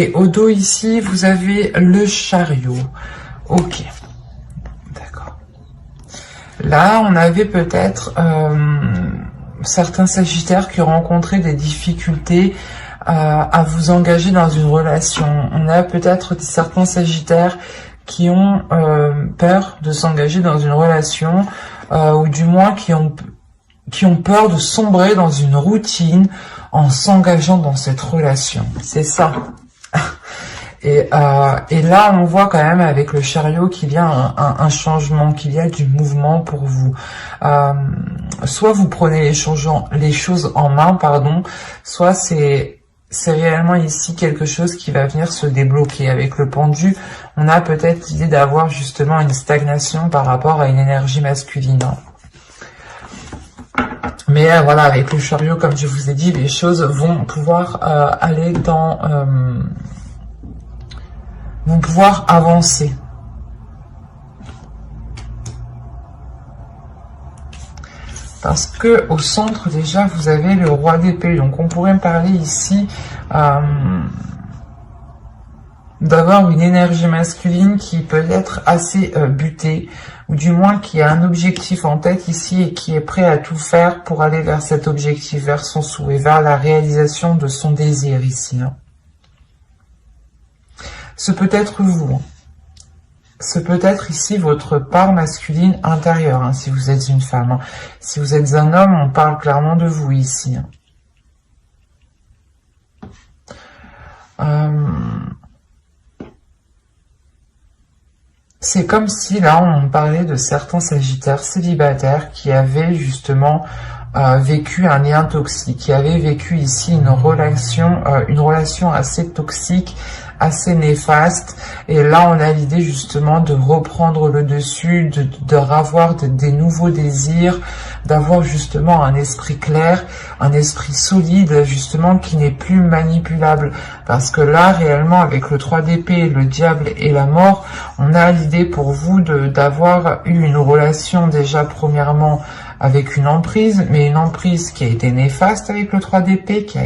Et au dos ici, vous avez le chariot. Ok. D'accord. Là, on avait peut-être certains sagittaires qui ont rencontré des difficultés à vous engager dans une relation. On a peut-être certains sagittaires qui ont peur de s'engager dans une relation, ou du moins qui ont peur de sombrer dans une routine en s'engageant dans cette relation. C'est ça. Et là, on voit quand même avec le chariot qu'il y a un changement, qu'il y a du mouvement pour vous. Soit vous prenez les choses en main, pardon, soit c'est réellement ici quelque chose qui va venir se débloquer. Avec le pendu, on a peut-être l'idée d'avoir justement une stagnation par rapport à une énergie masculine. Mais voilà, avec le chariot, comme je vous ai dit, les choses vont pouvoir aller dans... vont pouvoir avancer. Parce que au centre, déjà, vous avez le roi d'épée. Donc, on pourrait me parler ici d'avoir une énergie masculine qui peut être assez butée, ou du moins qui a un objectif en tête ici et qui est prêt à tout faire pour aller vers cet objectif, vers son souhait, vers la réalisation de son désir ici. Ce peut être vous. Ce peut être ici votre part masculine intérieure, si vous êtes une femme. Si vous êtes un homme, on parle clairement de vous ici. C'est comme si là on parlait de certains sagittaires célibataires qui avaient justement vécu un lien toxique, qui avaient vécu ici une relation assez toxique, assez néfaste, et là on a l'idée justement de reprendre le dessus, de ravoir des nouveaux désirs, d'avoir justement un esprit clair, un esprit solide justement qui n'est plus manipulable, parce que là réellement avec le 3 d'épée, le diable et la mort, on a l'idée pour vous d'avoir eu une relation déjà premièrement avec une emprise, mais une emprise qui a été néfaste avec le 3 d'épée, qui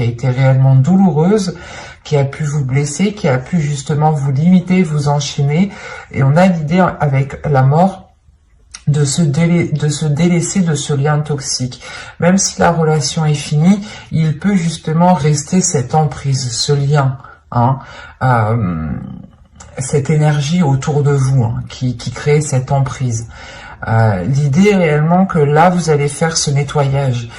a été réellement douloureuse, qui a pu vous blesser, qui a pu justement vous limiter, vous enchaîner. Et on a l'idée avec la mort de se délaisser de ce lien toxique. Même si la relation est finie, il peut justement rester cette emprise, ce lien, cette énergie autour de vous qui crée cette emprise. L'idée est réellement que là vous allez faire ce nettoyage,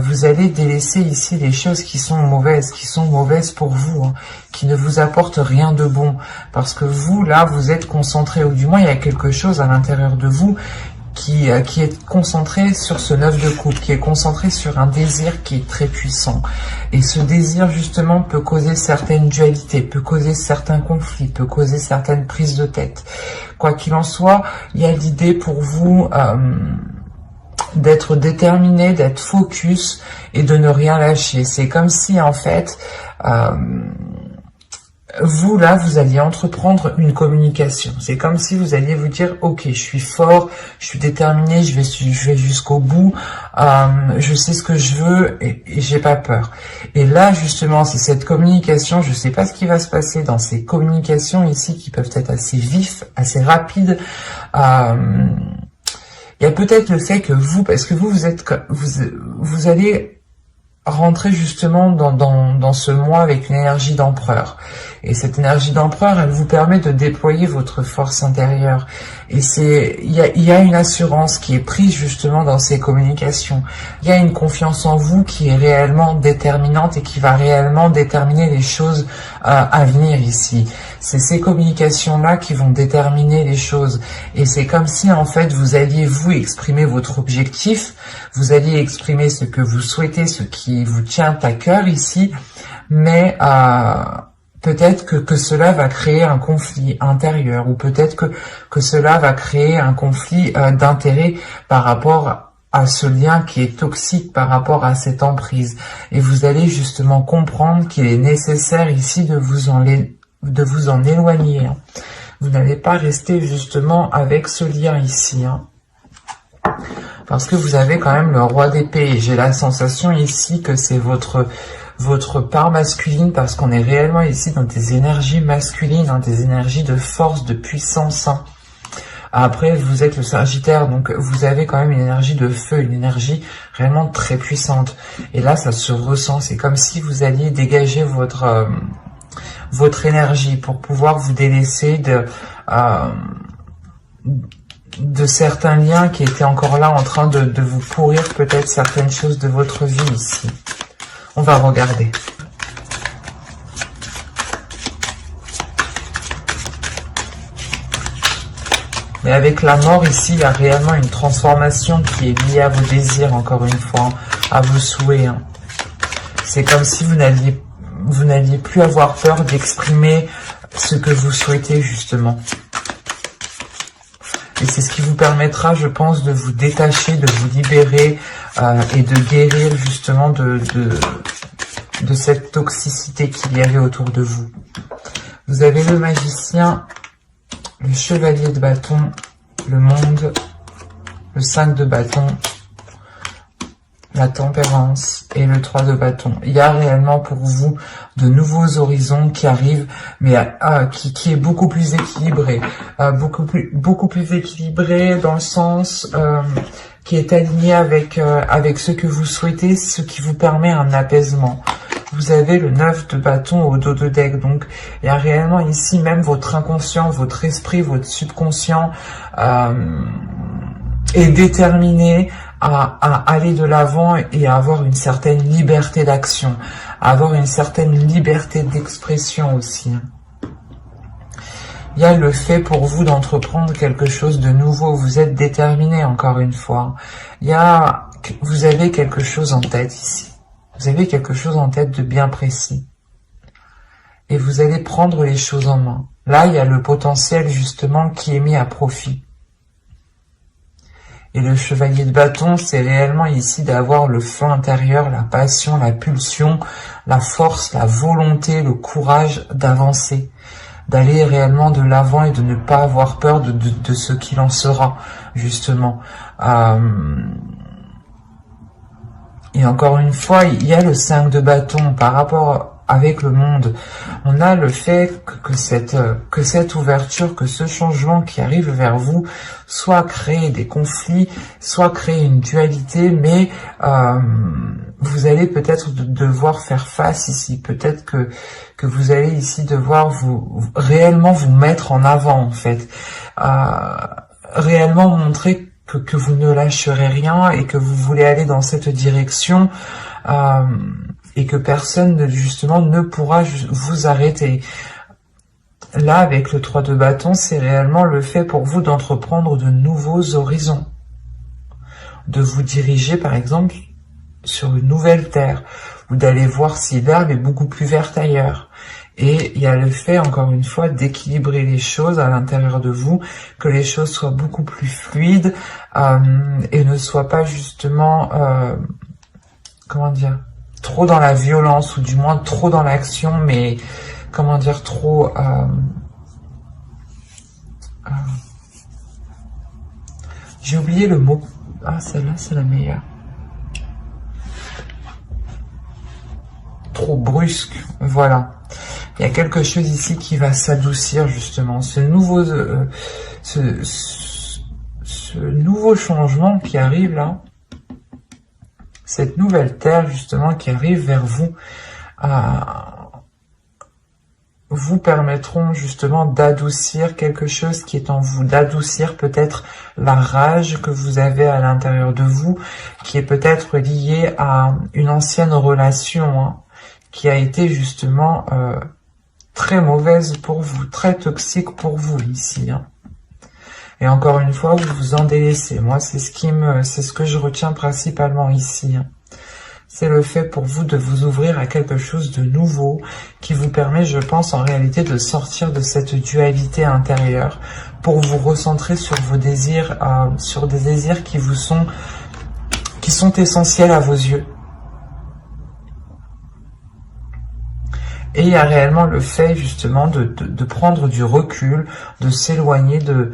vous allez délaisser ici les choses qui sont mauvaises pour vous, qui ne vous apportent rien de bon, parce que vous là vous êtes concentré, ou du moins il y a quelque chose à l'intérieur de vous qui est concentré sur ce 9 de coupe, qui est concentré sur un désir qui est très puissant. Et ce désir, justement, peut causer certaines dualités, peut causer certains conflits, peut causer certaines prises de tête. Quoi qu'il en soit, il y a l'idée pour vous d'être déterminé, d'être focus et de ne rien lâcher. C'est comme si, en fait... vous, là, vous alliez entreprendre une communication. C'est comme si vous alliez vous dire, ok, je suis fort, je suis déterminé, je vais jusqu'au bout, je sais ce que je veux et j'ai pas peur. Et là, justement, c'est cette communication, je sais pas ce qui va se passer dans ces communications ici qui peuvent être assez vifs, assez rapides. Il y a peut-être le fait que vous, parce que vous allez rentrer justement dans ce mois avec une énergie d'empereur. Et cette énergie d'empereur, elle vous permet de déployer votre force intérieure. Et il y a une assurance qui est prise justement dans ces communications. Il y a une confiance en vous qui est réellement déterminante et qui va réellement déterminer les choses à venir ici. C'est ces communications-là qui vont déterminer les choses. Et c'est comme si en fait vous alliez vous exprimer votre objectif, vous alliez exprimer ce que vous souhaitez, ce qui vous tient à cœur ici, mais peut-être que cela va créer un conflit intérieur, ou peut-être que cela va créer un conflit d'intérêt par rapport à ce lien qui est toxique, par rapport à cette emprise. Et vous allez justement comprendre qu'il est nécessaire ici de vous en éloigner. Vous n'allez pas rester justement avec ce lien ici. Parce que vous avez quand même le roi d'épée. J'ai la sensation ici que c'est votre votre part masculine, parce qu'on est réellement ici dans des énergies masculines, hein, des énergies de force, de puissance. Hein. Après, vous êtes le Sagittaire, donc vous avez quand même une énergie de feu, une énergie réellement très puissante. Et là, ça se ressent. C'est comme si vous alliez dégager votre énergie pour pouvoir vous délaisser de certains liens qui étaient encore là en train de vous pourrir peut-être certaines choses de votre vie ici. On va regarder. Mais avec la mort ici, il y a réellement une transformation qui est liée à vos désirs, encore une fois, à vos souhaits. Hein. C'est comme si vous n'alliez plus avoir peur d'exprimer ce que vous souhaitez, justement. Et c'est ce qui vous permettra, je pense, de vous détacher, de vous libérer et de guérir, justement, de cette toxicité qu'il y avait autour de vous. Vous avez le magicien, le chevalier de bâton, le monde, le 5 de bâton, la tempérance et le 3 de bâton. Il y a réellement pour vous de nouveaux horizons qui arrivent, mais qui est beaucoup plus équilibré, beaucoup plus équilibré dans le sens qui est aligné avec ce que vous souhaitez, ce qui vous permet un apaisement. Vous avez le 9 de bâton au dos de deck, donc il y a réellement ici même votre inconscient, votre esprit, votre subconscient est déterminé à aller de l'avant et à avoir une certaine liberté d'action, à avoir une certaine liberté d'expression aussi. Il y a le fait pour vous d'entreprendre quelque chose de nouveau, vous êtes déterminé encore une fois. Vous avez quelque chose en tête ici. Vous avez quelque chose en tête de bien précis. Et vous allez prendre les choses en main. Là, il y a le potentiel justement qui est mis à profit. Et le chevalier de bâton, c'est réellement ici d'avoir le feu intérieur, la passion, la pulsion, la force, la volonté, le courage d'avancer, d'aller réellement de l'avant et de ne pas avoir peur de ce qu'il en sera, justement. Et encore une fois, il y a le 5 de bâton par rapport avec le monde. On a le fait que cette ouverture, que ce changement qui arrive vers vous, soit créer des conflits, soit créer une dualité, mais vous allez peut-être devoir faire face ici. Peut-être que vous allez ici devoir réellement vous mettre en avant, en fait. Réellement montrer que vous ne lâcherez rien et que vous voulez aller dans cette direction et que personne justement ne pourra vous arrêter. Là, avec le 3 de bâton, c'est réellement le fait pour vous d'entreprendre de nouveaux horizons, de vous diriger par exemple sur une nouvelle terre ou d'aller voir si l'herbe est beaucoup plus verte ailleurs. Et il y a le fait, encore une fois, d'équilibrer les choses à l'intérieur de vous, que les choses soient beaucoup plus fluides et ne soient pas justement, comment dire, trop dans la violence ou du moins trop dans l'action, mais comment dire, trop... j'ai oublié le mot. Ah, celle-là, c'est la meilleure. Trop brusque, voilà. Il y a quelque chose ici qui va s'adoucir justement. Ce nouveau changement qui arrive là, cette nouvelle terre justement qui arrive vers vous, vous permettront justement d'adoucir quelque chose qui est en vous, d'adoucir peut-être la rage que vous avez à l'intérieur de vous, qui est peut-être liée à une ancienne relation, hein, qui a été justement très mauvaise pour vous, très toxique pour vous ici. Hein. Et encore une fois, vous vous en délaissez. Moi, c'est ce que je retiens principalement ici. Hein. C'est le fait pour vous de vous ouvrir à quelque chose de nouveau qui vous permet, je pense, en réalité de sortir de cette dualité intérieure pour vous recentrer sur vos désirs, sur des désirs qui sont essentiels à vos yeux. Et il y a réellement le fait justement de prendre du recul, de s'éloigner de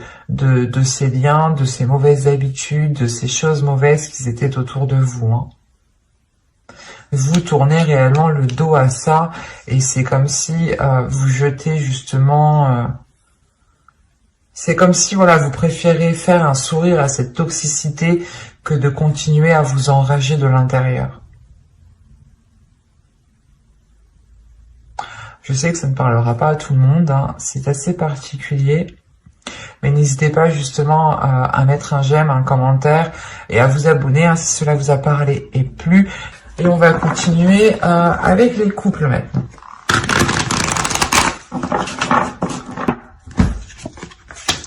ces liens, de ces mauvaises habitudes, de ces choses mauvaises qui étaient autour de vous. Hein. vous tournez réellement le dos à ça, et c'est comme si vous jetez justement... c'est comme si, voilà, vous préférez faire un sourire à cette toxicité que de continuer à vous enrager de l'intérieur. Je sais que ça ne parlera pas à tout le monde, hein, c'est assez particulier. Mais n'hésitez pas justement à mettre un j'aime, un commentaire et à vous abonner hein, si cela vous a parlé et plu. Et on va continuer avec les couples maintenant.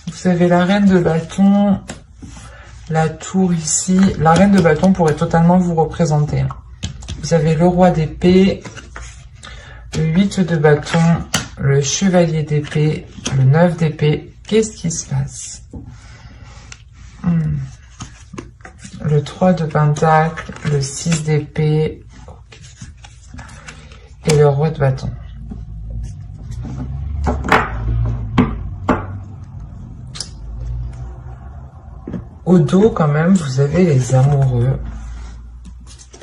Vous avez la reine de bâton, la tour ici. La reine de bâton pourrait totalement vous représenter. Hein. Vous avez le roi d'épée, le 8 de bâton, le chevalier d'épée, le 9 d'épée. Qu'est-ce qui se passe? Le 3 de pentacle, le 6 d'épée et le roi de bâton. Au dos, quand même, vous avez les amoureux.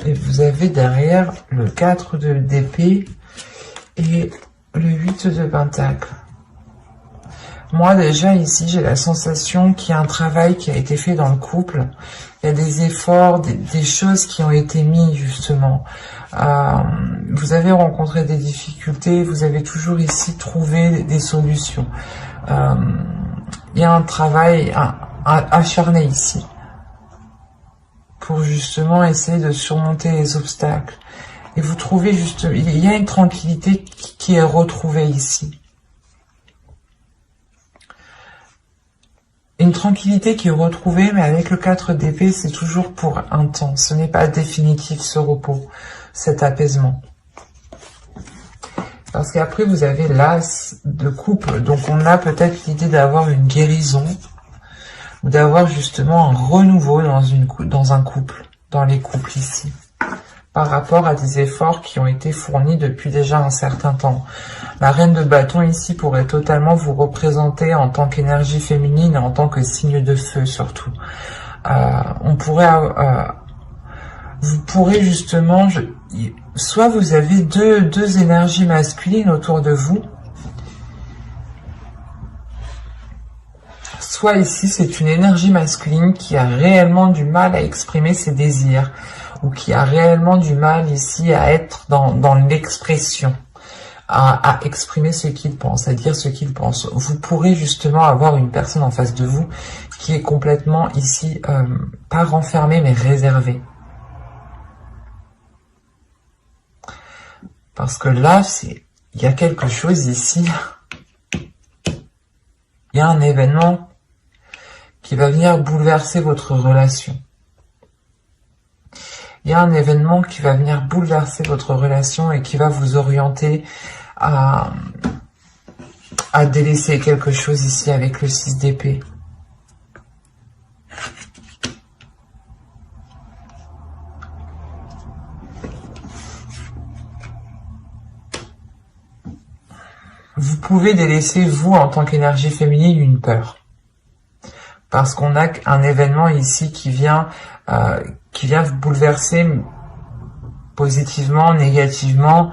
Et vous avez derrière le 4 d'épée et le 8 de pentacle. Moi, déjà, ici, j'ai la sensation qu'il y a un travail qui a été fait dans le couple. Il y a des efforts, des choses qui ont été mises, justement. Vous avez rencontré des difficultés, vous avez toujours ici trouvé des solutions. Il y a un travail acharné ici pour, justement, essayer de surmonter les obstacles. Et vous trouvez, justement, il y a une tranquillité qui est retrouvée ici. Une tranquillité qui est retrouvée, mais avec le 4 d'épée, c'est toujours pour un temps. Ce n'est pas définitif, ce repos, cet apaisement. Parce qu'après, vous avez l'as de coupe. Donc, on a peut-être l'idée d'avoir une guérison ou d'avoir justement un renouveau dans un couple, dans les couples ici, par rapport à des efforts qui ont été fournis depuis déjà un certain temps. La reine de bâton ici pourrait totalement vous représenter en tant qu'énergie féminine et en tant que signe de feu surtout. Vous pourrez justement, soit vous avez deux énergies masculines autour de vous, soit ici c'est une énergie masculine qui a réellement du mal à exprimer ses désirs, ou qui a réellement du mal ici à être dans l'expression, à exprimer ce qu'il pense, à dire ce qu'il pense. Vous pourrez justement avoir une personne en face de vous qui est complètement ici, pas renfermée, mais réservée. Parce que là, il y a quelque chose ici, il y a un événement qui va venir bouleverser votre relation. Il y a un événement qui va venir bouleverser votre relation et qui va vous orienter à délaisser quelque chose ici avec le 6 d'épée. Vous pouvez délaisser, vous, en tant qu'énergie féminine, une peur. Parce qu'on a un événement ici qui vient vous bouleverser positivement, négativement.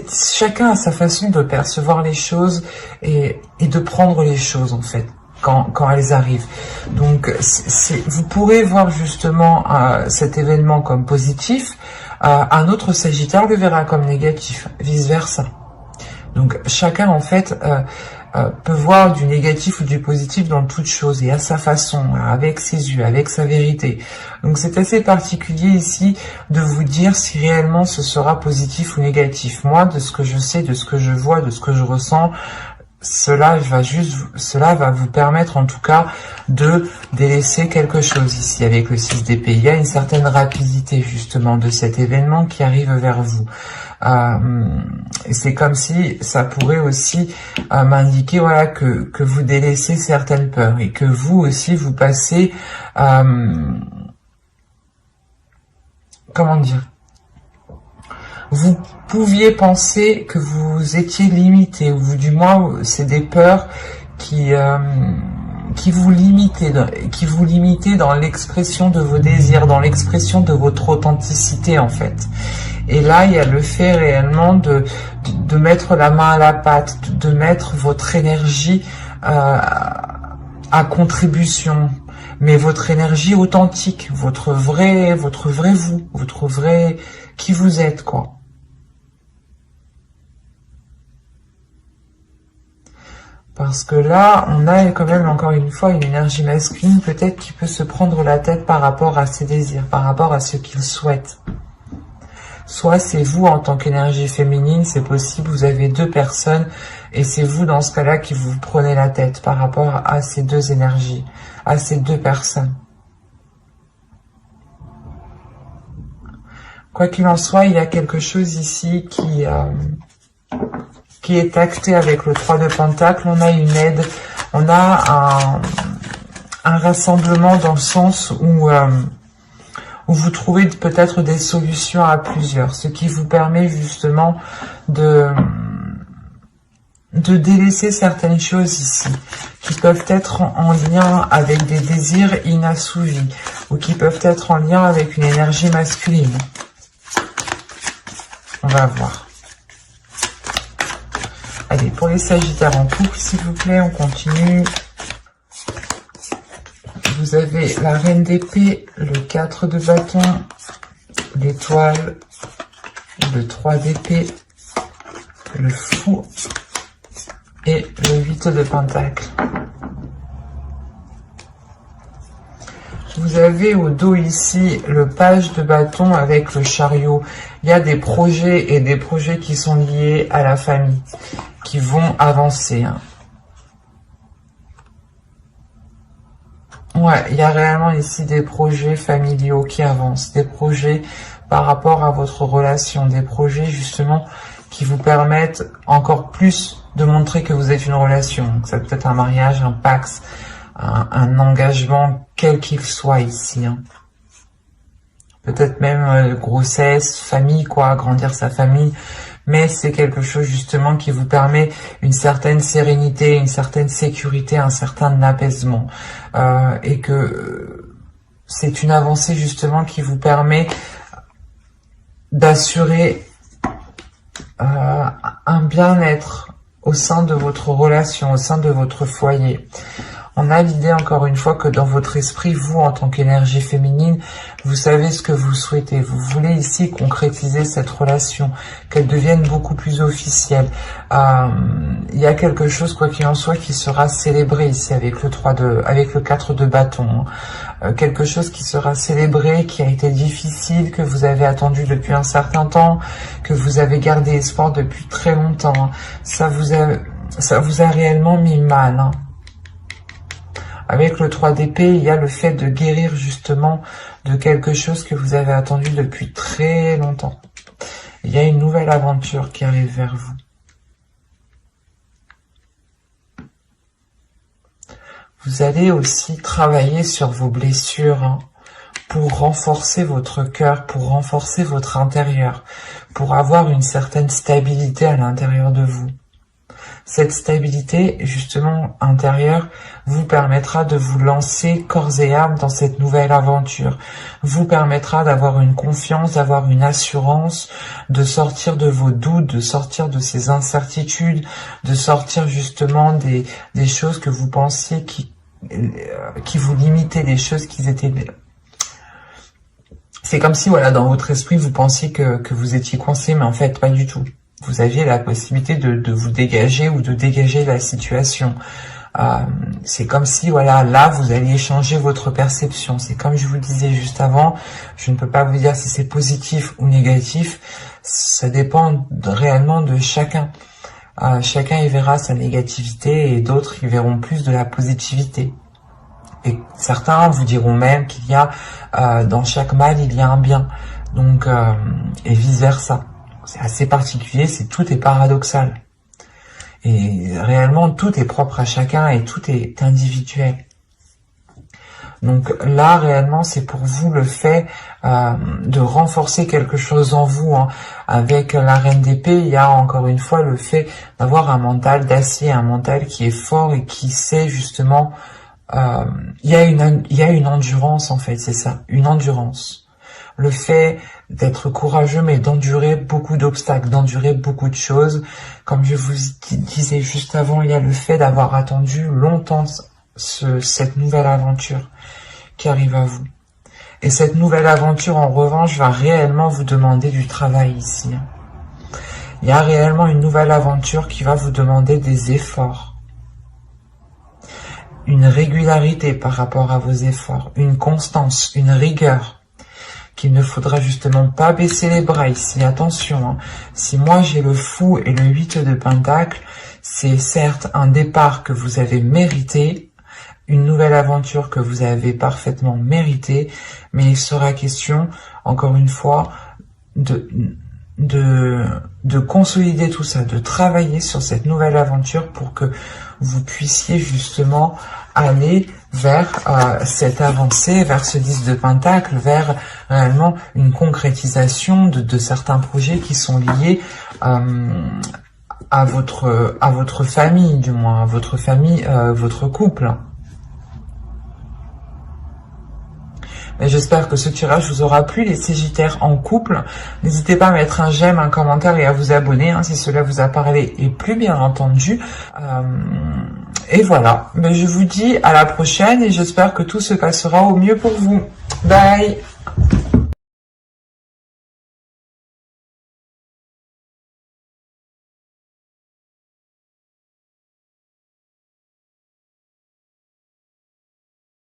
Chacun a sa façon de percevoir les choses et de prendre les choses, en fait, quand elles arrivent. Donc, vous pourrez voir justement cet événement comme positif. Un autre Sagittaire le verra comme négatif, vice-versa. Donc, chacun, en fait, peut voir du négatif ou du positif dans toute chose et à sa façon, avec ses yeux, avec sa vérité. Donc c'est assez particulier ici de vous dire si réellement ce sera positif ou négatif. Moi, de ce que je sais, de ce que je vois, de ce que je ressens, cela va vous permettre en tout cas de délaisser quelque chose ici avec le 6 d'épée. Il y a une certaine rapidité justement de cet événement qui arrive vers vous. C'est comme si ça pourrait aussi m'indiquer, voilà, que vous délaissez certaines peurs et que vous aussi vous passez, comment dire, vous pouviez penser que vous étiez limité, ou du moins c'est des peurs qui limitez dans l'expression de vos désirs, dans l'expression de votre authenticité en fait. Et là, il y a le fait réellement de mettre la main à la pâte, de mettre votre énergie à contribution, mais votre énergie authentique, votre vrai vous, votre vrai qui vous êtes, quoi. Parce que là, on a quand même encore une fois une énergie masculine peut-être qui peut se prendre la tête par rapport à ses désirs, par rapport à ce qu'il souhaite. Soit c'est vous en tant qu'énergie féminine, c'est possible, vous avez deux personnes et c'est vous dans ce cas-là qui vous prenez la tête par rapport à ces deux énergies, à ces deux personnes. Quoi qu'il en soit, il y a quelque chose ici qui est acté avec le 3 de Pentacle. On a une aide, on a un rassemblement dans le sens où vous trouvez peut-être des solutions à plusieurs, ce qui vous permet justement de délaisser certaines choses ici, qui peuvent être en lien avec des désirs inassouvis, ou qui peuvent être en lien avec une énergie masculine. On va voir. Allez, pour les Sagittaires en couple, s'il vous plaît, on continue. Vous avez la Reine d'épée, le 4 de bâton, l'étoile, le 3 d'épée, le fou et le 8 de pentacle. Vous avez au dos ici le page de bâton avec le chariot. Il y a des projets et des projets qui sont liés à la famille, qui vont avancer. Ouais, il y a réellement ici des projets familiaux qui avancent, des projets par rapport à votre relation, des projets justement qui vous permettent encore plus de montrer que vous êtes une relation. Donc, ça peut être un mariage, un pax, un engagement, quel qu'il soit ici. Peut-être même grossesse, famille, quoi, agrandir sa famille. Mais c'est quelque chose justement qui vous permet une certaine sérénité, une certaine sécurité, un certain apaisement. Et que c'est une avancée justement qui vous permet d'assurer un bien-être au sein de votre relation, au sein de votre foyer. On a l'idée encore une fois que dans votre esprit, vous en tant qu'énergie féminine, vous savez ce que vous souhaitez. Vous voulez ici concrétiser cette relation, qu'elle devienne beaucoup plus officielle. Il y a quelque chose, quoi qu'il en soit, qui sera célébré ici avec le 4 de bâton. Quelque chose qui sera célébré, qui a été difficile, que vous avez attendu depuis un certain temps, que vous avez gardé espoir depuis très longtemps. Ça vous a réellement mis mal. Avec le 3 d'épée, il y a le fait de guérir justement de quelque chose que vous avez attendu depuis très longtemps. Il y a une nouvelle aventure qui arrive vers vous. Vous allez aussi travailler sur vos blessures pour renforcer votre cœur, pour renforcer votre intérieur, pour avoir une certaine stabilité à l'intérieur de vous. Cette stabilité, justement, intérieure, vous permettra de vous lancer corps et âme dans cette nouvelle aventure. Vous permettra d'avoir une confiance, d'avoir une assurance, de sortir de vos doutes, de sortir de ces incertitudes, de sortir justement des choses que vous pensiez qui vous limitaient, des choses qui étaient... C'est comme si, voilà, dans votre esprit, vous pensiez que vous étiez coincé, mais en fait, pas du tout. Vous aviez la possibilité de vous dégager ou de dégager la situation. C'est comme si, voilà, là, vous alliez changer votre perception. C'est comme je vous le disais juste avant, je ne peux pas vous dire si c'est positif ou négatif. Ça dépend réellement de chacun. Chacun y verra sa négativité et d'autres y verront plus de la positivité. Et certains vous diront même qu'il y a, dans chaque mal, il y a un bien. Donc, et vice versa. C'est assez particulier, tout est paradoxal. Et réellement, tout est propre à chacun et tout est individuel. Donc là, réellement, c'est pour vous le fait de renforcer quelque chose en vous. Avec la Reine d'épée, il y a encore une fois le fait d'avoir un mental d'acier, un mental qui est fort et qui sait justement il y a une endurance en fait, c'est ça, une endurance. Le fait d'être courageux, mais d'endurer beaucoup d'obstacles, d'endurer beaucoup de choses. Comme je vous disais juste avant, il y a le fait d'avoir attendu longtemps cette nouvelle aventure qui arrive à vous. Et cette nouvelle aventure, en revanche, va réellement vous demander du travail ici. Il y a réellement une nouvelle aventure qui va vous demander des efforts. Une régularité par rapport à vos efforts, une constance, une rigueur. Qu'il ne faudra justement pas baisser les bras ici. Attention, hein. Si moi j'ai le fou et le 8 de pentacle, c'est certes un départ que vous avez mérité, une nouvelle aventure que vous avez parfaitement méritée, mais il sera question, encore une fois, de consolider tout ça, de travailler sur cette nouvelle aventure pour que vous puissiez justement aller vers cette avancée, vers ce 10 de pentacle, vers réellement une concrétisation de certains projets qui sont liés à votre famille, du moins, à votre famille, votre couple. J'espère que ce tirage vous aura plu, les Sagittaires en couple. N'hésitez pas à mettre un j'aime, un commentaire et à vous abonner hein, si cela vous a parlé et plu, bien entendu. Et voilà, mais je vous dis à la prochaine et j'espère que tout se passera au mieux pour vous. Bye!